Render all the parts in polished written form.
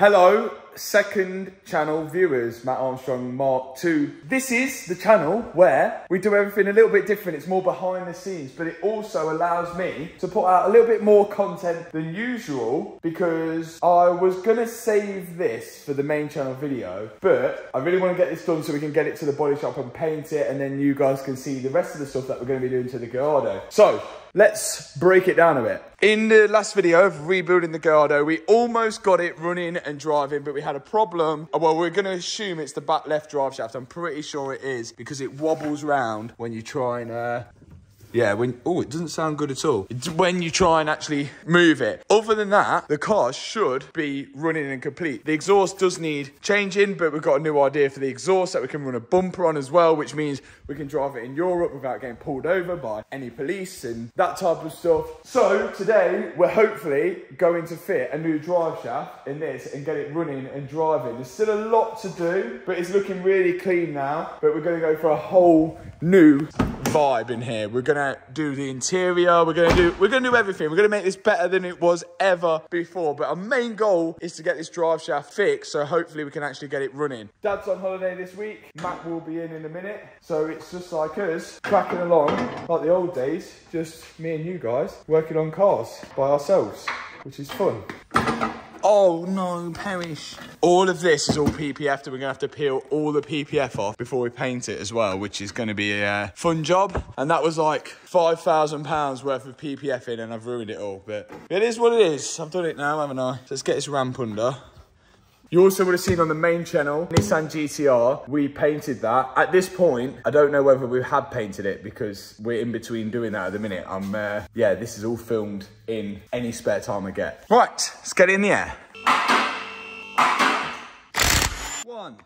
Hello, second channel viewers, Matt Armstrong Mark II. This is the channel where we do everything a little bit different. It's more behind the scenes, but it also allows me to put out a little bit more content than usual because I was gonna save this for the main channel video, but I really want to get this done so we can get it to the body shop and paint it, and then you guys can see the rest of the stuff that we're going to be doing to the Gallardo. So let's break it down a bit. In the last video of rebuilding the Gallardo, we almost got it running and driving, but we had a problem. Well, we're going to assume it's the back left drive shaft. I'm pretty sure it is because it wobbles round when you try and... oh, it doesn't sound good at all. It's when you try and actually move it. Other than that, the car should be running and complete. The exhaust does need changing, but we've got a new idea for the exhaust that we can run a bumper on as well, which means we can drive it in Europe without getting pulled over by any police and that type of stuff. So today, we're hopefully going to fit a new drive shaft in this and get it running and driving. There's still a lot to do, but it's looking really clean now. But we're going to go for a whole new vibe in here. We're gonna do the interior, we're gonna do everything. We're gonna make this better than it was ever before, but our main goal is to get this drive shaft fixed, so hopefully we can actually get it running. Dad's on holiday this week, Matt will be in a minute, so it's just like us cracking along like the old days, just me and you guys working on cars by ourselves, which is fun. Oh no, perish. All of this is all PPF, and we're gonna have to peel all the PPF off before we paint it as well, which is gonna be a fun job. And that was like £5,000 worth of PPF in, and I've ruined it all, but it is what it is. I've done it now, haven't I? So let's get this ramp under. You also would have seen on the main channel, Nissan GTR, we painted that. At this point, I don't know whether we have painted it because we're in between doing that at the minute. Yeah, this is all filmed in any spare time I get. Right, let's get it in the air. 1,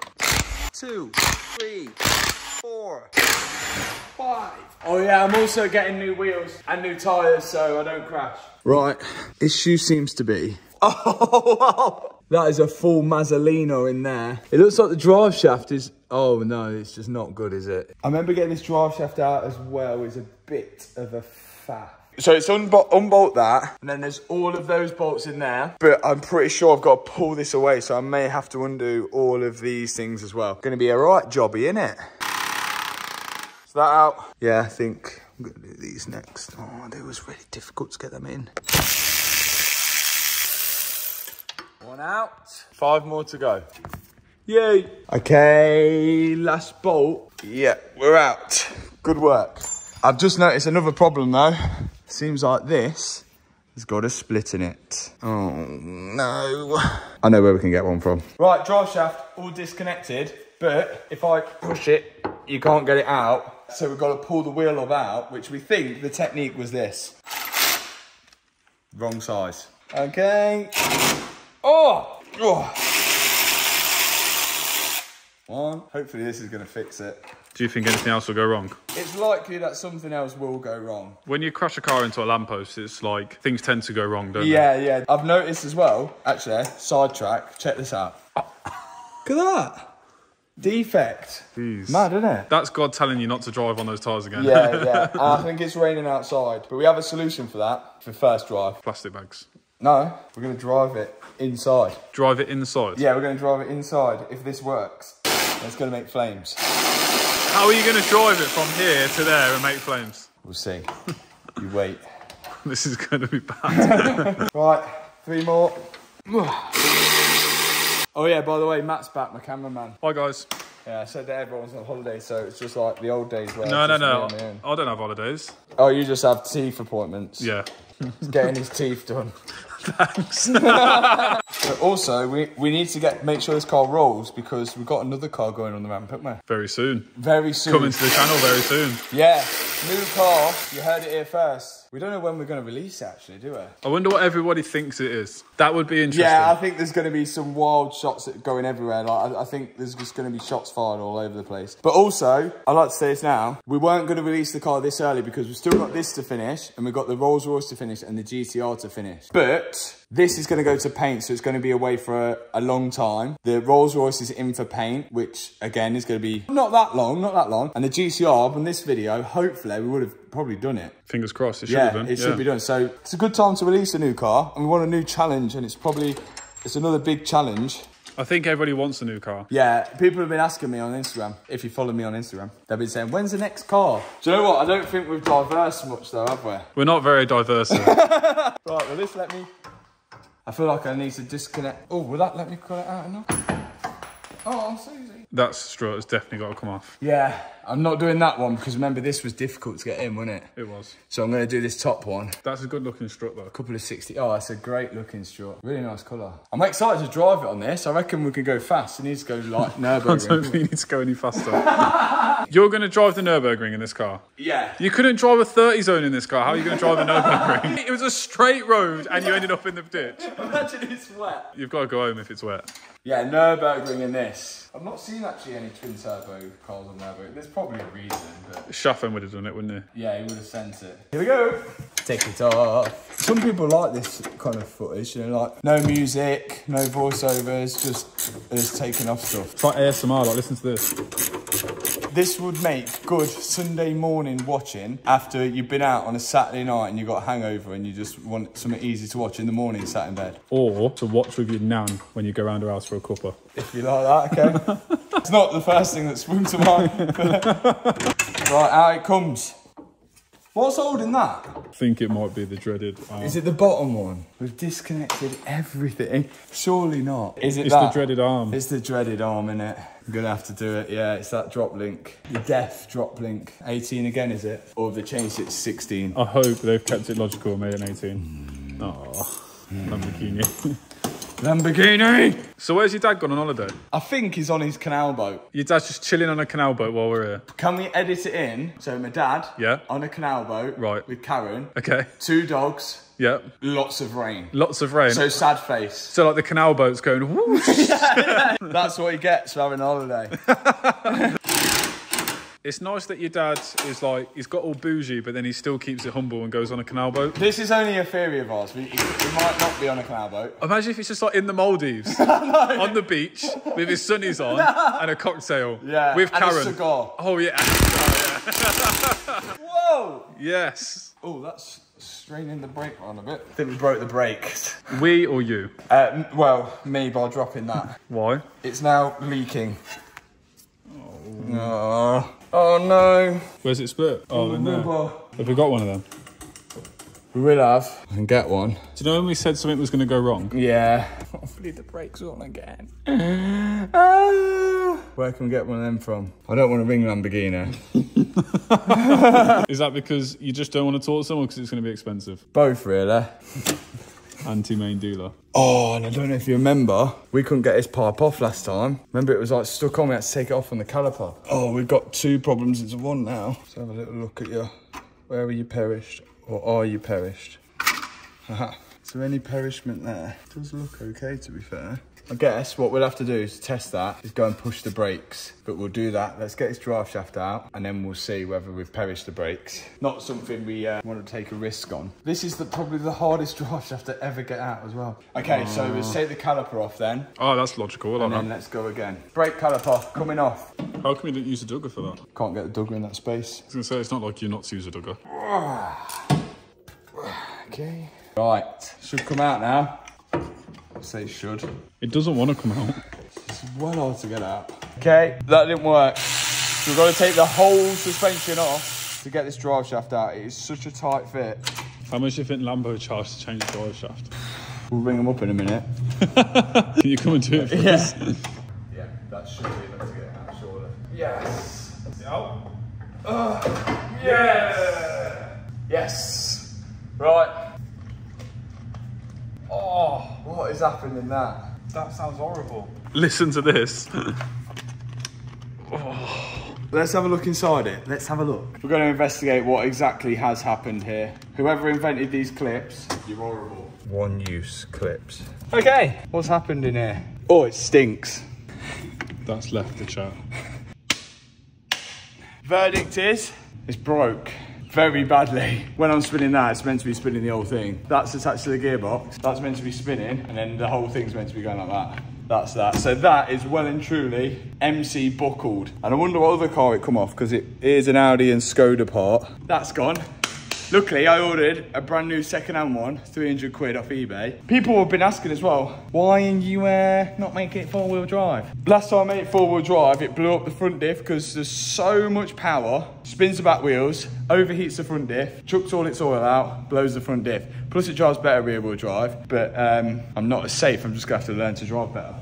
2, 3, 4, 5. Oh yeah, I'm also getting new wheels and new tyres so I don't crash. Right, issue seems to be... Oh, wow. That is a full Mazzolino in there. It looks like the drive shaft is... Oh no, it's just not good, is it? I remember getting this drive shaft out as well. It's a bit of a faff. So it's unbolt that, and then there's all of those bolts in there, but I'm pretty sure I've got to pull this away, so I may have to undo all of these things as well. Gonna be a right jobby, innit? Is that out? Yeah, I think I'm gonna do these next. Oh, it was really difficult to get them in. One out. 5 more to go. Yay. Okay, last bolt. Yeah, we're out. Good work. I've just noticed another problem though. Seems like this has got a split in it. Oh no. I know where we can get one from. Right, drive shaft all disconnected, but if I push it, you can't get it out. So we've got to pull the wheel lob out, which we think the technique was this. Wrong size. Okay. Oh! One. Hopefully this is going to fix it. Do you think anything else will go wrong? It's likely that something else will go wrong. When you crash a car into a lamppost, it's like things tend to go wrong, don't they? Yeah. I've noticed as well, actually, sidetrack, check this out. Look at that. Defect. Jeez. Mad, isn't it? That's God telling you not to drive on those tyres again. Yeah. I think it's raining outside, but we have a solution for that for first drive. Plastic bags. No, we're going to drive it inside. Drive it inside? Yeah, we're going to drive it inside if this works. It's going to make flames. How are you going to drive it from here to there and make flames? We'll see. You wait. This is going to be bad. Right, 3 more. Oh yeah, by the way, Matt's back, my cameraman. Hi guys. Yeah, I said that everyone's on holiday, so it's just like the old days where... No. I don't have holidays. Oh, you just have teeth appointments? Yeah. He's getting his teeth done. Thanks. But also, we need to make sure this car rolls because we've got another car going on the ramp, haven't we? Very soon. Very soon. Coming to the channel very soon. Yeah, new car. You heard it here first. We don't know when we're going to release it, actually, do we? I wonder what everybody thinks it is. That would be interesting. Yeah, I think there's going to be some wild shots going everywhere. Like, I think there's just going to be shots fired all over the place. But also, I'd like to say this now, we weren't going to release the car this early because we've still got this to finish, and we've got the Rolls Royce to finish and the GTR to finish. But this is going to go to paint, so it's going to be away for a long time. The Rolls Royce is in for paint, which again is going to be not that long. And the GTR, from this video, hopefully we would have probably done it. Fingers crossed, it should have been. It should be done. So it's a good time to release a new car, and we want a new challenge, and it's probably It's another big challenge. I think everybody wants a new car. Yeah, people have been asking me on Instagram, if you follow me on Instagram, they've been saying, when's the next car? Do you know what? I don't think we've diversed much though, have we? We're not very diverse. Right, well, this let me... I feel like I need to disconnect. Oh, will that let me cut it out enough? Oh, Susie. That strut has definitely got to come off. Yeah, I'm not doing that one because remember this was difficult to get in, wasn't it? It was. So I'm going to do this top one. That's a good looking strut though. A couple of 60. Oh, that's a great looking strut. Really nice colour. I'm excited to drive it on this. I reckon we can go fast. It needs to go like Nürburgring. I don't think you need to go any faster. You're going to drive the Nürburgring in this car? Yeah. You couldn't drive a 30 zone in this car. How are you going to drive a Nürburgring? It was a straight road and you ended up in the ditch. Imagine it's wet. You've got to go home if it's wet. Yeah, Nürburgring in this. I've not seen actually any twin turbo cars on Nürburgring. There's probably a reason, but... Schaffen would have done it, wouldn't yeah, he would have sent it. Here we go. Take it off. Some people like this kind of footage, you know, like no music, no voiceovers, just taking off stuff. It's like ASMR, like listen to this. This would make good Sunday morning watching after you've been out on a Saturday night and you've got a hangover and you just want something easy to watch in the morning, sat in bed. Or to watch with your nan when you go round her house for a cuppa. If you like that, okay. It's not the first thing that sprung to mind. Right, out it comes. What's holding that? I think it might be the dreaded arm. Is it the bottom one? We've disconnected everything. Surely not. Is it It's the dreaded arm. It's the dreaded arm, innit? I'm gonna have to do it. Yeah, it's that drop link. The deaf drop link. 18 again, is it? Or have they changed it to 16? I hope they've kept it logical and made it an 18. Oh, Lamborghini. Lamborghini! So where's your dad gone on holiday? I think he's on his canal boat. Your dad's just chilling on a canal boat while we're here. Can we edit it in? So my dad, Yeah. on a canal boat, Right. with Karen, Okay. 2 dogs, Yeah. lots of rain. Lots of rain. So sad face. So like the canal boat's going whoosh. That's what he gets for having a holiday. It's nice that your dad is like, he's got all bougie, but then he still keeps it humble and goes on a canal boat. This is only a theory of ours. We might not be on a canal boat. Imagine if he's just like in the Maldives, on the beach, with his sunnies on, and a cocktail. Yeah, With and Karen. a cigar. Oh yeah. Whoa! Yes. Oh, that's straining the brake on a bit. I think we broke the brakes. We or you? Well, me by dropping that. Why? It's now leaking. Oh, oh no. Where's it split? Oh, in there. Rubber. Have we got one of them? We will have. I can get one. Do you know when we said something was going to go wrong? Yeah. Hopefully the brakes on again. Where can we get one of them from? I don't want to ring Lamborghini. Is that because you just don't want to talk to someone because it's going to be expensive? Both, really. Anti-main dealer. Oh, and I don't know if you remember, we couldn't get his pipe off last time. Remember, it was like stuck on, we had to take it off on the caliper. Oh, we've got 2 problems into one now. Let's have a little look at you. Where are you perished? Or are you perished? Haha. Is there any perishment there? It does look okay, to be fair. I guess what we'll have to do is test that, is go and push the brakes. But we'll do that. Let's get his drive shaft out and then we'll see whether we've perished the brakes. Not something we want to take a risk on. This is probably the hardest drive shaft to ever get out as well. Okay, so let's take the caliper off then. Oh, that's logical. And then let's go again. Brake caliper coming off. How come you didn't use a dugger for that? Can't get the dugger in that space. I was going to say, it's not like you're not to use a dugger. Okay. Right, should come out now. I'd say it should. It doesn't want to come out. It's well hard to get out. Okay, that didn't work. So we've got to take the whole suspension off to get this drive shaft out. It is such a tight fit. How much do you think Lambo charged to change the drive shaft? We'll ring them up in a minute. Can you come and do it for us? Yeah, that should be enough to get it out, surely. Yes. Out. Yes. Yes. Right. Oh, what is happening in that? That sounds horrible. Listen to this. Let's have a look inside it. Let's have a look. We're going to investigate what exactly has happened here. Whoever invented these clips, you're horrible. One-use clips. Okay, what's happened in here? Oh, it stinks. That's left the chat. Verdict is, it's broke. Very badly. When I'm spinning that, it's meant to be spinning the whole thing. That's attached to the gearbox. That's meant to be spinning, and then the whole thing's meant to be going like that. That's that. So that is well and truly MC buckled. And I wonder what other car it come off, because it is an Audi and Skoda part. That's gone. Luckily, I ordered a brand new second-hand one, 300 quid off eBay. People have been asking as well, why are you not making it four-wheel drive? Last time I made it four-wheel drive, it blew up the front diff because there's so much power, spins the back wheels, overheats the front diff, chucks all its oil out, blows the front diff. Plus it drives better rear-wheel drive, but I'm not as safe. I'm just gonna have to learn to drive better.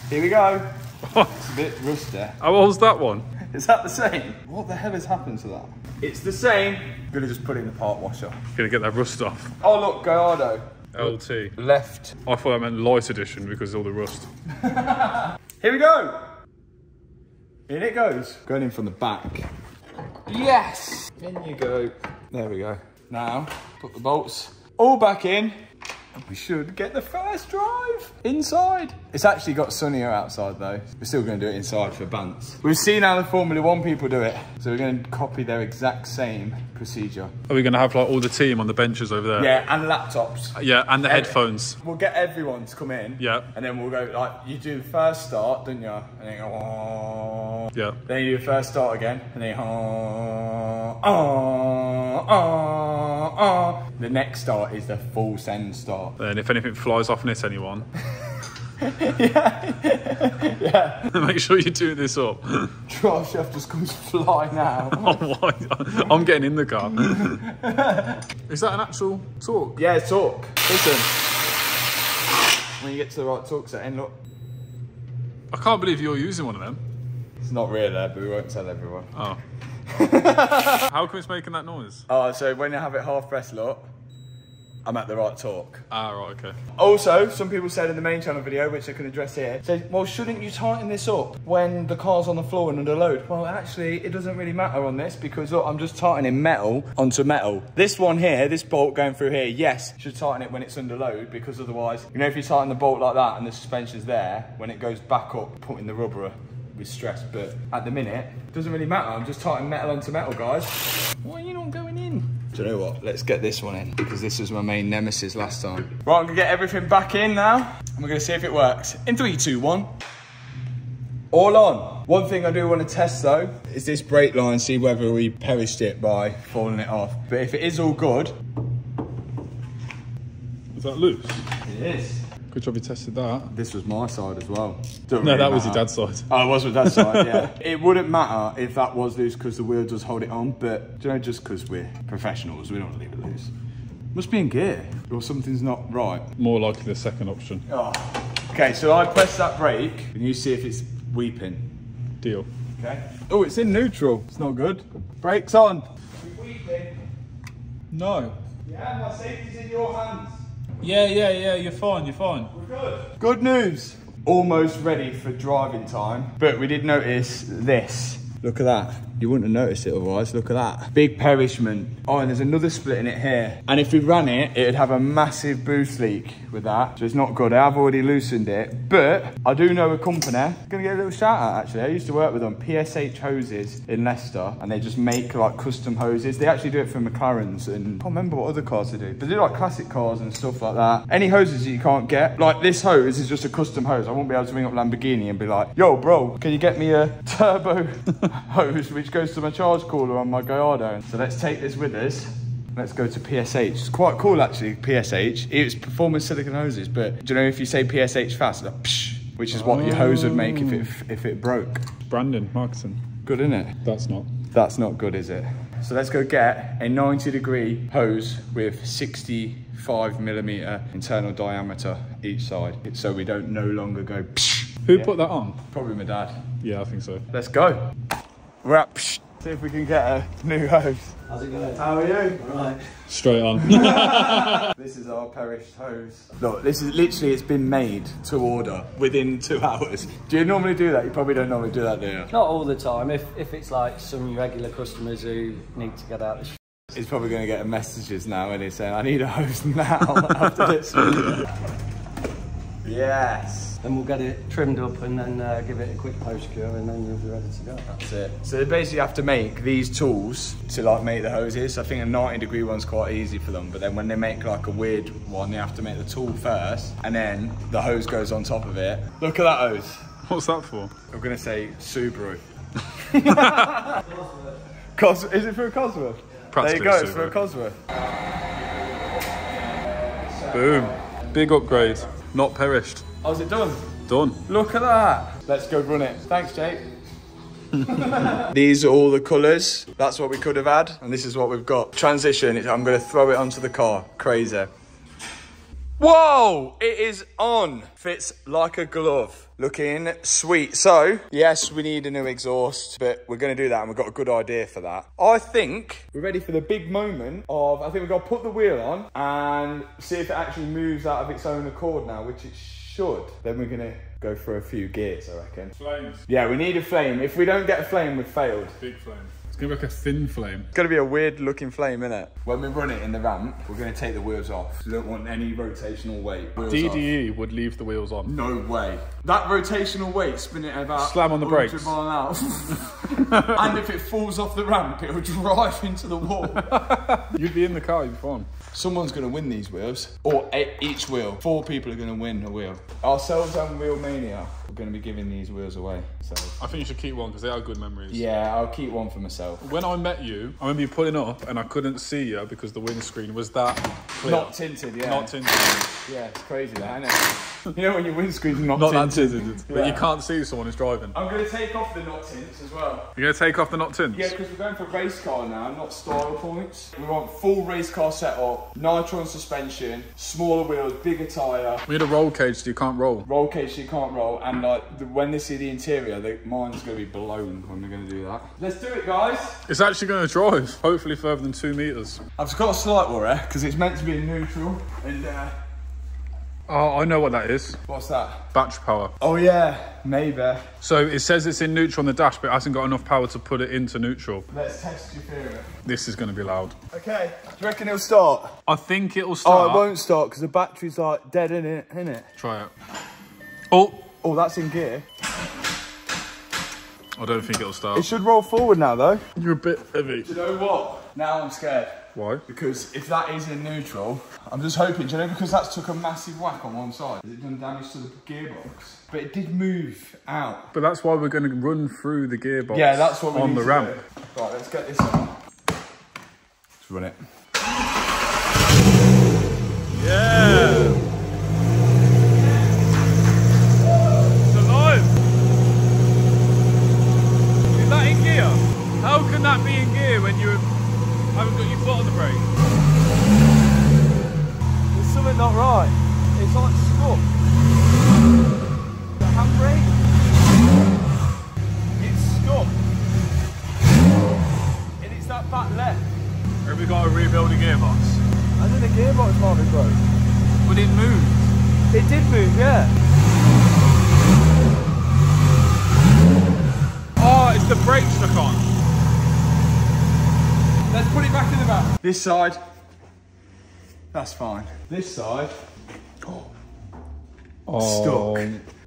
Here we go. It's a bit rusty. How old's that one? Is that the same? What the hell has happened to that? It's the same. I'm gonna just put it in the part washer. Gonna get that rust off. Oh look, Gallardo. LT. Left. I thought I meant light edition because of all the rust. Here we go. In it goes. Going in from the back. Yes. In you go. There we go. Now, put the bolts all back in. And we should get the first drive inside. It's actually got sunnier outside though. We're still going to do it inside for Bants. We've seen how the Formula 1 people do it. So we're going to copy their exact same procedure. Are we going to have like all the team on the benches over there? Yeah, and laptops. Yeah, and the headphones. We'll get everyone to come in. Yeah. And then we'll go, like, you do the first start, don't you? And then you go, oh. Yeah. Then you do the first start again. And then you go, oh, oh, oh. The next start is the full send start. And if anything flies off and hits anyone. Yeah. Make sure you do this up. Drive shaft just comes flying out. Oh, I'm getting in the car. Is that an actual torque? Yeah, it's torque. Listen. When you get to the right torque setting, look. I can't believe you're using one of them. It's not real there, but we won't tell everyone. Oh. How come it's making that noise? Oh, so when you have it half press, look, I'm at the right torque. Ah, right, okay. Also, some people said in the main channel video, which I can address here, said, well, shouldn't you tighten this up when the car's on the floor and under load? Well, actually, it doesn't really matter on this because, look, I'm just tightening metal onto metal. This one here, this bolt going through here, yes, you should tighten it when it's under load because otherwise, you know, if you tighten the bolt like that and the suspension's there, when it goes back up, putting the rubber with stress. But at the minute, it doesn't really matter. I'm just tightening metal onto metal, guys. Why are you not going in? Do you know what? Let's get this one in because this was my main nemesis last time. Right, I'm gonna get everything back in now. And we're gonna see if it works. In 3, 2, 1. All on. One thing I do want to test though is this brake line, see whether we perished it by falling it off. But if it is all good. Is that loose? It is. Good job you tested that. This was my side as well. No, that was your dad's side. Oh, it was my dad's side, yeah. It wouldn't matter if that was loose because the wheel does hold it on, but do you know, just because we're professionals, we don't want to leave it loose. Must be in gear, or something's not right. More likely the second option. Oh. Okay, so I press that brake, and you see if it's weeping. Deal. Okay. Oh, it's in neutral. It's not good. Brakes on. Are we weeping? No. Yeah, my safety's in your hands. Yeah, you're fine, you're fine. We're good. Good news. Almost ready for driving time, but we did notice this. Look at that. You wouldn't have noticed it otherwise. Look at that. Big perishment. Oh, and there's another split in it here. And if we ran it, it'd have a massive boost leak with that. So it's not good. I have already loosened it, but I do know a company. I'm gonna get a little shout out actually. I used to work with them, PSH Hoses in Leicester, and they just make like custom hoses. They actually do it for McLarens and I can't remember what other cars they do. But they do like classic cars and stuff like that. Any hoses that you can't get, like this hose is just a custom hose. I won't be able to ring up Lamborghini and be like, yo bro, can you get me a turbo hose which goes to my charge cooler on my Gallardo? So let's take this with us. Let's go to PSH. It's quite cool actually, PSH. It's performance silicone hoses, but do you know if you say PSH fast, like psh, which is what your hose would make if it broke. Brandon, marketing. Good, isn't it? That's not. That's not good, is it? So let's go get a 90-degree hose with 65mm internal diameter each side, so we don't no longer go psh. Who put that on? Probably my dad. Yeah, I think so. Let's go. We're up. See if we can get a new hose. How's it going? How are you? All right. Straight on. This is our perished hose. Look, this is literally, it's been made to order within 2 hours. Do you normally do that? You probably don't normally do that, do you? Not all the time. If it's like some regular customers who need to get out of the He's probably going to get messages now and he's saying, I need a hose now after this. Yes. Then we'll get it trimmed up and then give it a quick post cure and then you'll be ready to go. That's it. So they basically have to make these tools to like make the hoses. I think a 90-degree one's quite easy for them, but then when they make like a weird one, they have to make the tool first and then the hose goes on top of it. Look at that hose. What's that for? I'm gonna say Subaru. Is it for a Cosworth? Practically there you go, Subaru. it's for a Cosworth. Boom. Big upgrade. Not perished. How's it done? Done. Look at that. Let's go run it. Thanks, Jake. These are all the colours. That's what we could have had. And this is what we've got. Transition. I'm going to throw it onto the car. Crazy. Whoa! It is on. Fits like a glove. Looking sweet. So, yes, we need a new exhaust, but we're going to do that and we've got a good idea for that. I think we're ready for the big moment of, I think we've got to put the wheel on and see if it actually moves out of its own accord now, which it should. Then we're going to go for a few gears, I reckon. Flames. Yeah, we need a flame. If we don't get a flame, we've failed. Big flame. It's going to be like a thin flame. It's going to be a weird looking flame, isn't it? When we run it in the ramp, we're going to take the wheels off. We don't want any rotational weight. Wheels DDE off. would leave the wheels on. No way. That rotational weight, spin it about slam on the brakes. 100 mile an hour. And if it falls off the ramp, it'll drive into the wall. You'd be in the car, you'd be fine. Someone's going to win these wheels, or each wheel. 4 people are going to win a wheel. Ourselves and Wheel Mania, we're going to be giving these wheels away. So I think you should keep one because they are good memories. yeah, I'll keep one for myself. When I met you, I remember you pulling up and I couldn't see you because the windscreen was that clear. Not tinted, yeah. Not tinted. Yeah, it's crazy that, isn't it? You know when your windscreen's not Not tinted? that tinted. Yeah. But you can't see someone who's driving. I'm going to take off the not tints as well. You're going to take off the not tints? Yeah, because we're going for race car now, not style points. We want full race car setup, nitro suspension, smaller wheels, bigger tyre. We need a roll cage so you can't roll. Roll cage so you can't roll, and like when they see the interior, mine's going to be blown when we're going to do that. Let's do it, guys. It's actually going to drive, hopefully further than 2 meters. I've just got a slight worry because it's meant to be in neutral, and Oh, I know what that is. what's that? Battery power. Oh yeah, maybe. So it says it's in neutral on the dash, but it hasn't got enough power to put it into neutral. Let's test your theory. This is going to be loud. Okay, do you reckon it'll start? I think it'll start. Oh, it won't start because the battery's like dead in it, innit? Try it. Oh, Oh, that's in gear. I don't think it'll It start. should roll forward now though. You're a bit heavy. Do you know what? Now I'm scared. Why? Because if that is in neutral, I'm just hoping, do you know, because that's took a massive whack on one side, has it done damage to the gearbox? But it did move out. But that's why we're going to run through the gearbox. Yeah, that's what we on need the to ramp. do. Right, let's get this on. Let's run it. Yeah. It's alive. Is that in gear? How can that be in gear when you haven't got your foot on the brake? There's something not right. It's like stuck. The handbrake. It's stuck. And it's that back left. Have we got to rebuild the gearbox? I think the gearbox might be broke. But it moved. It did move, yeah. Oh, it's the brake stuck on. Let's put it back in the back. This side. That's fine. This side. Oh, Stuck.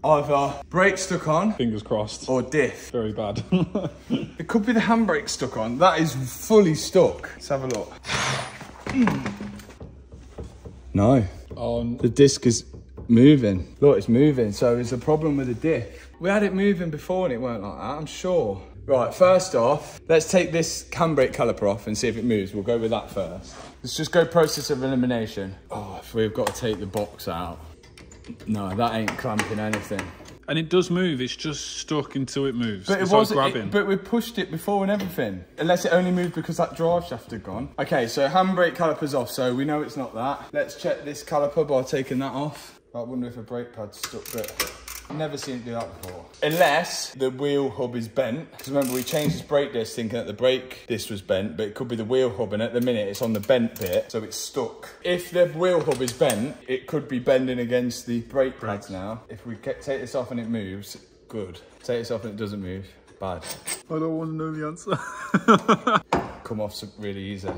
Either brake stuck on fingers crossed. or diff. Very bad. It could be the handbrake stuck on. That is fully stuck. Let's have a look. No. The disc is moving. Look, it's moving. So there's a problem with the diff. We had it moving before and it weren't like that, I'm sure. Right, first off, let's take this handbrake caliper off and see if it moves. We'll go with that first. Let's just go process of elimination. Oh, if we've got to take the box out. No, that ain't clamping anything. And it does move, it's just stuck until it moves. But it's it wasn't, like grabbing. but we pushed it before and everything. Unless it only moved because that drive shaft had gone. Okay, so handbrake caliper's off, so we know it's not that. Let's check this caliper by taking that off. I wonder if a brake pad's stuck, but I've never seen it do that before. Unless the wheel hub is bent. Because remember, we changed this brake disc thinking that the brake disc was bent, but it could be the wheel hub, and at the minute it's on the bent bit, so it's stuck. If the wheel hub is bent, it could be bending against the brake pads now. If we take this off and it moves, good. Take this off and it doesn't move, bad. I don't want to know the answer. Come off really easy.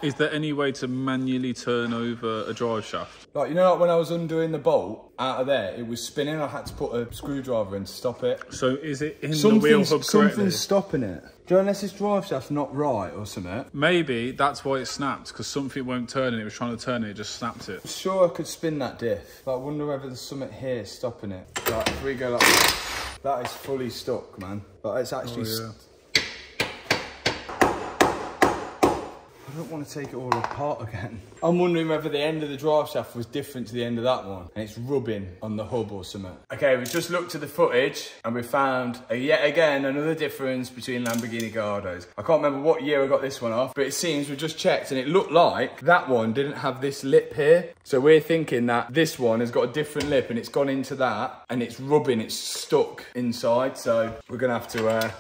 Is there any way to manually turn over a drive shaft? Like, you know, like when I was undoing the bolt out of there, it was spinning. I had to put a screwdriver in to stop it. So is it in the wheel hub correctly? Something's stopping it. Do you know, unless this drive shaft's not right or something? Maybe that's why it snapped, because something won't turn and it was trying to turn and it just snapped it. I'm sure I could spin that diff, but I wonder whether there's something here stopping it. Like, if we go like this, that is fully stuck, man. But it's actually... Oh, yeah. I don't want to take it all apart again. I'm wondering whether the end of the drive shaft was different to the end of that one and it's rubbing on the hub or something. Okay, we've just looked at the footage and we found yet again another difference between Lamborghini Gallardos. I can't remember what year I got this one off, but it seems we just checked and it looked like that one didn't have this lip here. So we're thinking that this one has got a different lip and it's gone into that and it's rubbing, it's stuck inside. So we're gonna have to,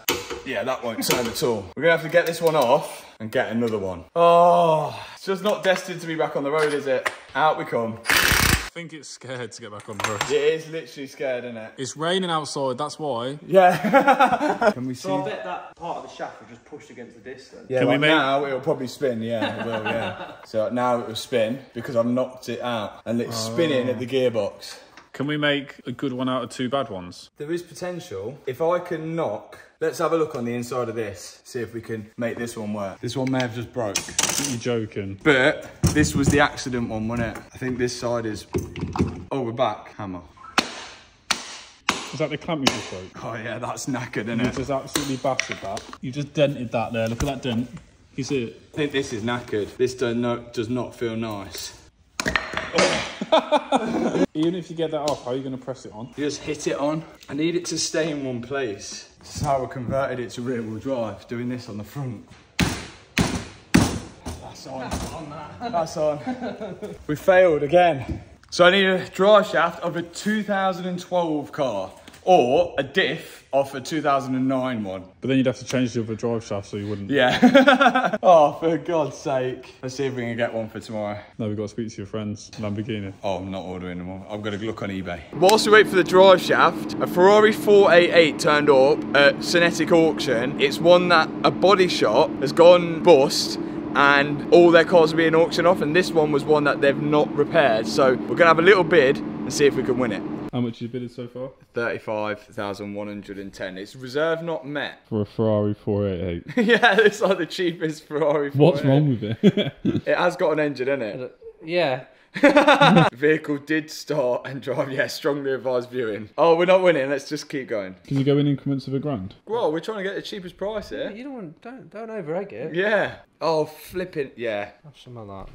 yeah, that won't turn at all. We're gonna have to get this one off and get another one. Oh, it's just not destined to be back on the road, is it? Out we come. I think it's scared to get back on the road. It is literally scared, isn't it? It's raining outside, that's why. Yeah. Can we see? So I bet that part of the shaft was just pushed against the disc then. Yeah, Can we make... now it'll probably spin, yeah, it will, yeah. So now it will spin because I've knocked it out and it's spinning at the gearbox. Can we make a good one out of 2 bad ones? There is potential. If I can knock, let's have a look on the inside of this, see if we can make this one work. This one may have just broke. You're joking. But this was the accident one, wasn't it? I think this side is... Oh, we're back. Hammer. Is that the clamp you just broke? Oh yeah, that's knackered, isn't You it? just absolutely battered that. You just dented that there. Look at that dent. You see it? I think this is knackered. This does not feel nice. Even if you get that off, how are you going to press it on? You just hit it on. I need it to stay in one place. This is how I converted it to rear wheel drive, doing this on the front. That's on. That's on. We failed again. So I need a drive shaft of a 2012 car or a diff off a 2009 one. But then you'd have to change the other drive shaft so you wouldn't. Yeah. Oh, for God's sake. Let's see if we can get one for tomorrow. No, we've got to speak to your friends, Lamborghini. Oh, I'm not ordering them all. I'm going to look on eBay. Whilst we wait for the drive shaft, a Ferrari 488 turned up at Cinetic Auction. It's one that a body shop has gone bust and all their cars are being auctioned off, and this one was one that they've not repaired. So we're going to have a little bid and see if we can win it. How much you bidded so far? 35,110. It's reserve not met. For a Ferrari 488. Yeah, it's like the cheapest Ferrari 488. What's wrong with it? It has got an engine in it. Yeah. Vehicle did start and drive. Yeah, strongly advised viewing. Oh, we're not winning. Let's just keep going. Can you go in increments of £1,000? Well, we're trying to get the cheapest price here. You don't over-egg it. Yeah. Oh, flipping. Yeah. Have some of that.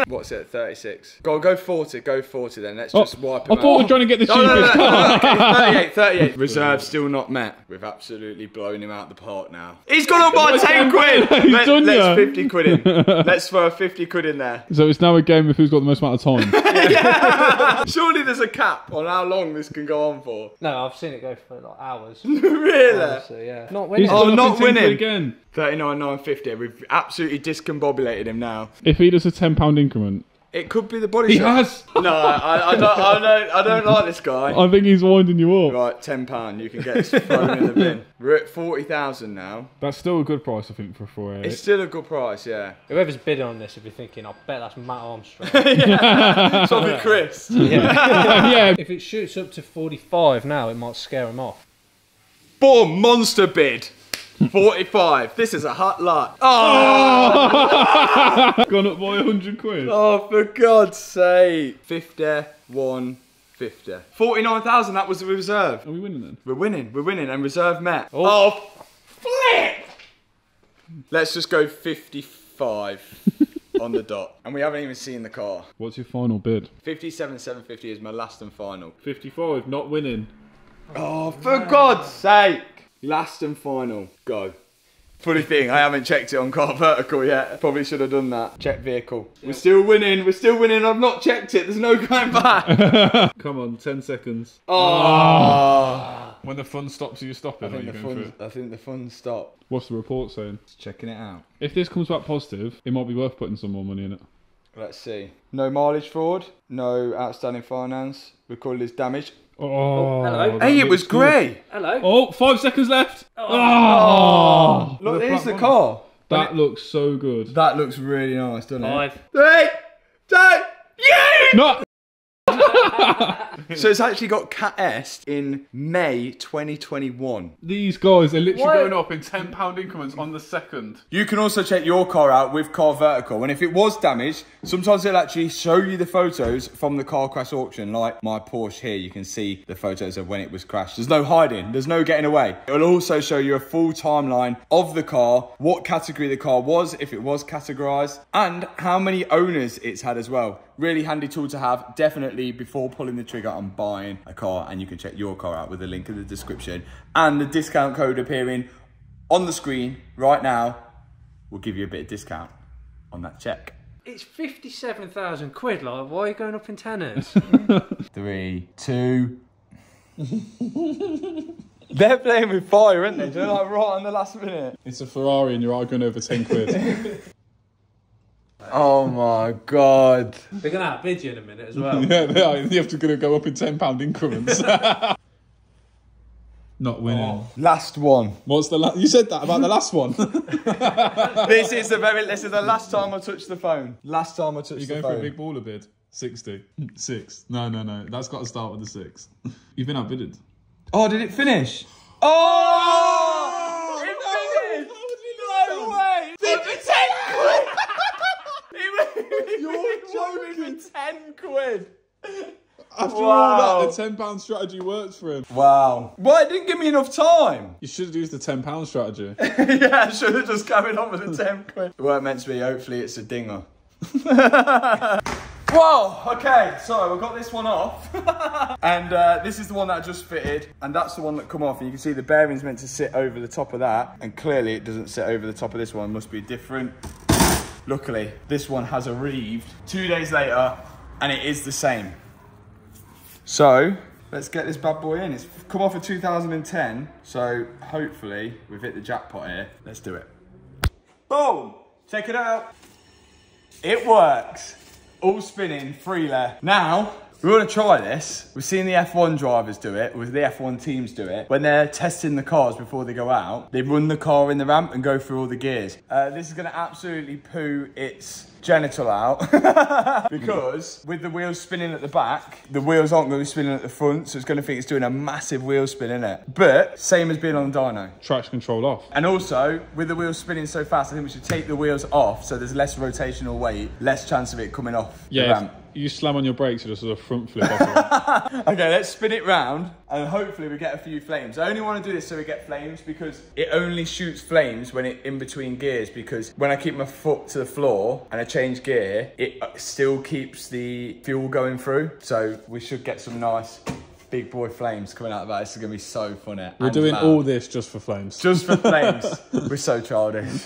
What's it? 36. Go 40. Go 40 then. Let's just wipe him I thought we were trying to get the cheapest car. Okay, 38. Reserve still not met. We've absolutely blown him out the park now. He's gone up by 10 quid. Let's 50 quid in. Let's throw 50 quid in there. So it's now a game of who's got the most amount of time. Yeah. Surely there's a cap on how long this can go on for. No, I've seen it go for like hours. Really? Honestly, yeah. Not winning. Oh, not winning. Again. 39,950. We've absolutely discombobulated him now. If he does a £10 increment. It could be the body He shop. has. No, I don't like this guy. I think he's winding you up. Right, £10. You can get this thrown in the bin. We're at 40,000 now. That's still a good price, I think, for a 488. It's still a good price, yeah. Whoever's bidding on this will be thinking, I bet that's Matt Armstrong. Yeah, probably Chris. Yeah. Yeah. If it shoots up to 45 now, it might scare him off. Boom, monster bid. 45. This is a hot lot. Oh! Gone up by 100 quid. Oh, for God's sake. 51,50. 49,000, that was the reserve. Are we winning then? We're winning, and reserve met. Oh, flip! Let's just go 55 on the dot. And we haven't even seen the car. What's your final bid? 57,750 is my last and final. 55, not winning. Oh, for God's sake. Last and final. Go. Funny thing, I haven't checked it on Car Vertical yet. Probably should have done that. Check vehicle. Yeah. We're still winning. I've not checked it. There's no going back. Come on, 10 seconds. Oh. When the fun stops, are you stopping? I think the fun stopped. What's the report saying? Just checking it out. If this comes back positive, it might be worth putting some more money in it. Let's see. No mileage fraud. No outstanding finance. Recorded as damage. Oh, hello. Hey, it was grey. Hello. Oh, 5 seconds left. Oh. Look, there's the car. That looks so good. That looks really nice, doesn't it? 5. 3, 2, yeah! No. So it's actually got Cat S in May 2021. These guys are literally What? going up in £10 increments on the second. You can also check your car out with Car Vertical, and if it was damaged, sometimes it'll actually show you the photos from the car crash auction. Like my Porsche here, you can see the photos of when it was crashed. There's no hiding, there's no getting away. It'll also show you a full timeline of the car, what category the car was, if it was categorized, and how many owners it's had as well. Really handy tool to have, definitely before pulling the trigger on buying a car, and you can check your car out with the link in the description. And the discount code appearing on the screen right now will give you a bit of discount on that check. It's 57,000 quid, like, why are you going up in tenors? 3, 2. They're playing with fire, aren't they? They're like right on the last minute. It's a Ferrari and you're arguing over 10 quid. Oh my God. They're going to outbid you in a minute as well. Yeah, they are. You have to go up in £10 increments. Not winning. Oh, last one. What's the last? You said that about the last one. This is the last time I touched the phone. Last time I touched the phone. You're going for a big baller bid. 60. 6. No. That's got to start with the 6. You've been outbidded. Oh, did it finish? Oh! It finished! No way! 10 quid! You're joking! 10 quid! After all that, the £10 strategy works for him. Wow. Well, it didn't give me enough time. You should have used the £10 strategy. Yeah, I should have just carried on with the 10 quid. It weren't meant to be, hopefully it's a dinger. Whoa, okay, so we've got this one off. And this is the one that I just fitted, and that's the one that come off, and you can see the bearing's meant to sit over the top of that, and clearly it doesn't sit over the top of this one, must be different. Luckily, this one has arrived 2 days later, and it is the same. So, let's get this bad boy in. It's come off in 2010, so hopefully we've hit the jackpot here. Let's do it. Boom! Check it out. It works. All spinning, freely. Now, we want to try this. We've seen the F1 drivers do it, with the F1 teams do it. When they're testing the cars before they go out, they run the car in the ramp and go through all the gears. This is going to absolutely poo its genital out because with the wheels spinning at the back, the wheels aren't going to be spinning at the front, so it's going to think it's doing a massive wheel spin, innit? But same as being on the dyno. Traction control off. And also, with the wheels spinning so fast, I think we should take the wheels off so there's less rotational weight, less chance of it coming off the ramp. You slam on your brakes, you just sort of front flip off. Okay, let's spin it round and hopefully we get a few flames. I only want to do this so we get flames because it only shoots flames when it's in between gears, because when I keep my foot to the floor and I change gear, it still keeps the fuel going through. So we should get some nice big boy flames coming out of that. This is going to be so funny. We're doing all this just for flames. Just for flames. We're so childish.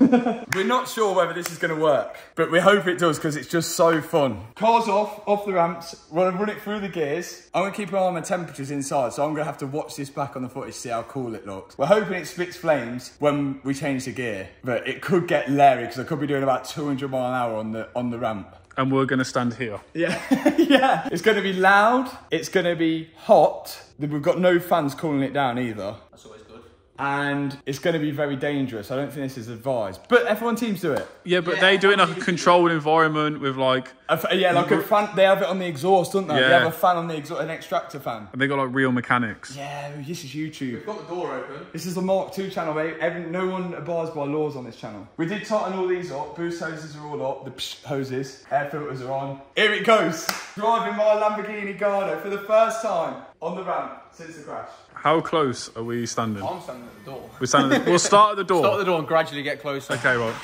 We're not sure whether this is going to work, but we hope it does because it's just so fun. Car's off the ramps. We're going to run it through the gears. I'm going to keep an eye on my temperatures inside, so I'm going to have to watch this back on the footage to see how cool it looks. We're hoping it spits flames when we change the gear, but it could get leery because I could be doing about 200 mile an hour on the ramp. And we're going to stand here. Yeah, yeah. It's going to be loud. It's going to be hot. We've got no fans cooling it down either. That's always good. And it's going to be very dangerous. I don't think this is advised. But F1 teams do it. Yeah, but they do it in like a controlled environment with like... like a fan. They have it on the exhaust, don't they? Yeah. They have a fan on the exhaust, an extractor fan. And they got like real mechanics. Yeah, this is YouTube. We've got the door open. This is the Mark II channel, mate. No one abides by laws on this channel. We did tighten all these up. Boost hoses are all up. The hoses. Air filters are on. Here it goes. Driving my Lamborghini Gallardo for the first time on the ramp since the crash. How close are we standing? I'm standing at the door. We're standing. We'll start at the door. Start at the door and gradually get closer. Okay, right.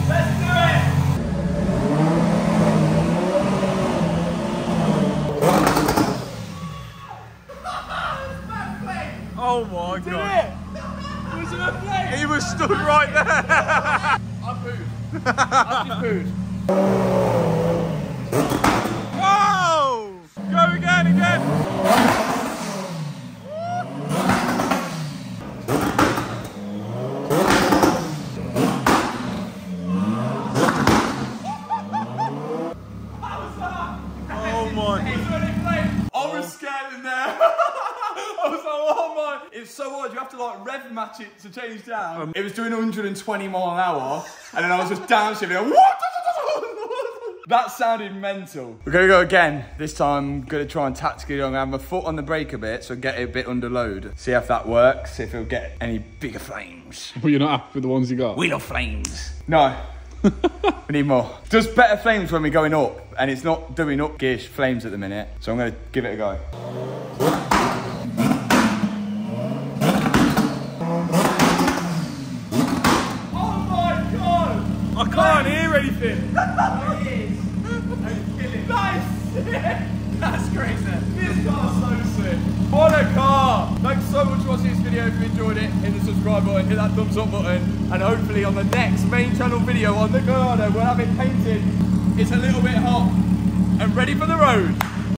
Let's do it! Oh my god. Was it a flame? He was stood right there. I pooed. I just pooed. Whoa! Go again. Oh my. I was scared in there. I was like, oh my. It's so hard. You have to like rev match it to change down. It was doing 120 mile an hour. And then I was just downshifting. What? That sounded mental. We're gonna go again. This time I'm gonna try and tactically have my foot on the brake a bit, so get it a bit under load. See if that works, see if it'll get any bigger flames. Well, you're not happy with the ones you got? We love flames. No. We need more. Does better flames when we're going up, and it's not doing up gear flames at the minute, so I'm gonna give it a go. Oh my god! I can't hear anything. Nice! That's crazy. This car's so sick. What a car! Thanks so much for watching this video. If you enjoyed it, hit the subscribe button, hit that thumbs up button, and hopefully on the next main channel video on the Gallardo, we'll have it painted. It's a little bit hot and ready for the road.